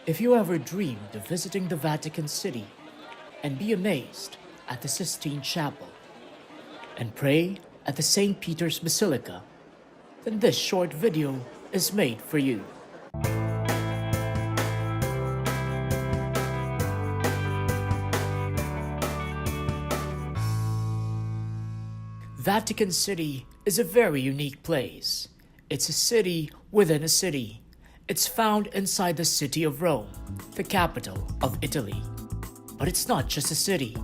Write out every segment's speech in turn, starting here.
If you ever dreamed of visiting the Vatican City and be amazed at the Sistine Chapel and pray at the St. Peters Basilica, then this short video is made for you. Vatican City is a very unique place. It's a city within a city. It's found inside the city of Rome, the capital of Italy. But it's not just a city.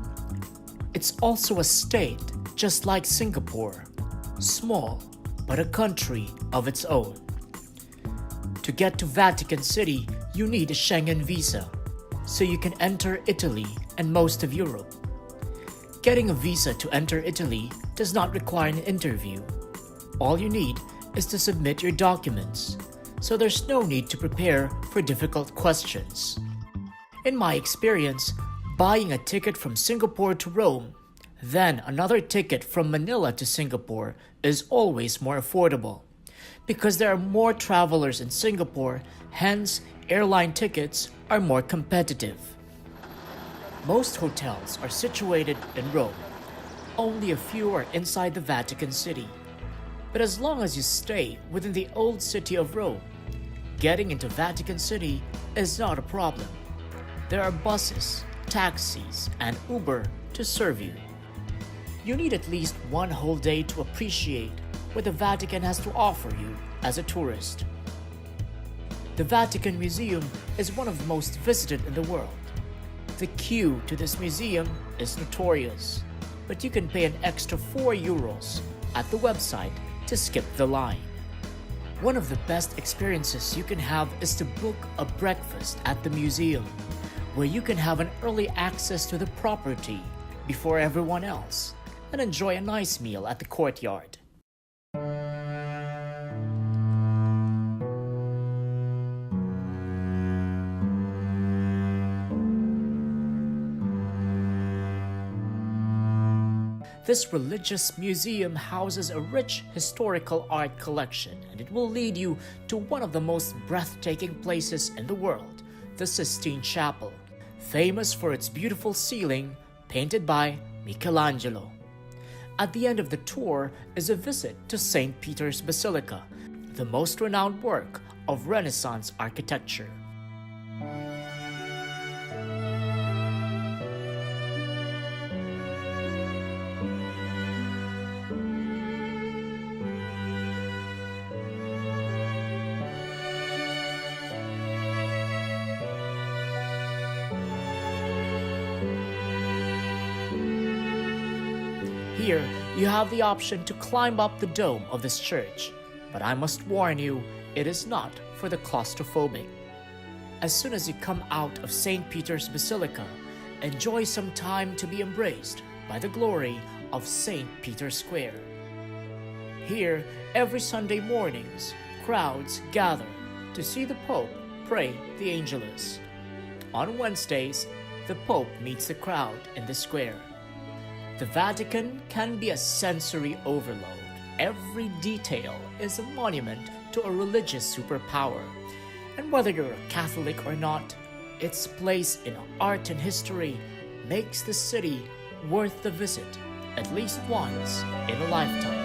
It's also a state, just like Singapore. Small, but a country of its own. To get to Vatican City, you need a Schengen visa, so you can enter Italy and most of Europe. Getting a visa to enter Italy does not require an interview. All you need is to submit your documents, so there's no need to prepare for difficult questions. In my experience, buying a ticket from Singapore to Rome, then another ticket from Manila to Singapore is always more affordable, because there are more travelers in Singapore, hence airline tickets are more competitive. Most hotels are situated in Rome. Only a few are inside the Vatican City. But as long as you stay within the old city of Rome, getting into Vatican City is not a problem. There are buses, taxis, and Uber to serve you. You need at least one whole day to appreciate what the Vatican has to offer you as a tourist. The Vatican Museum is one of the most visited in the world. The queue to this museum is notorious, but you can pay an extra €4 at the website to skip the line. One of the best experiences you can have is to book a breakfast at the museum, where you can have an early access to the property before everyone else and enjoy a nice meal at the courtyard. This religious museum houses a rich historical art collection, and it will lead you to one of the most breathtaking places in the world, the Sistine Chapel, famous for its beautiful ceiling painted by Michelangelo. At the end of the tour is a visit to St. Peters Basilica, the most renowned work of Renaissance architecture. Here, you have the option to climb up the dome of this church, but I must warn you, it is not for the claustrophobic. As soon as you come out of St. Peter's Basilica, enjoy some time to be embraced by the glory of St. Peter's Square. Here, every Sunday mornings, crowds gather to see the Pope pray the Angelus. On Wednesdays, the Pope meets the crowd in the square. The Vatican can be a sensory overload. Every detail is a monument to a religious superpower. And whether you're a Catholic or not, its place in art and history makes the city worth the visit at least once in a lifetime.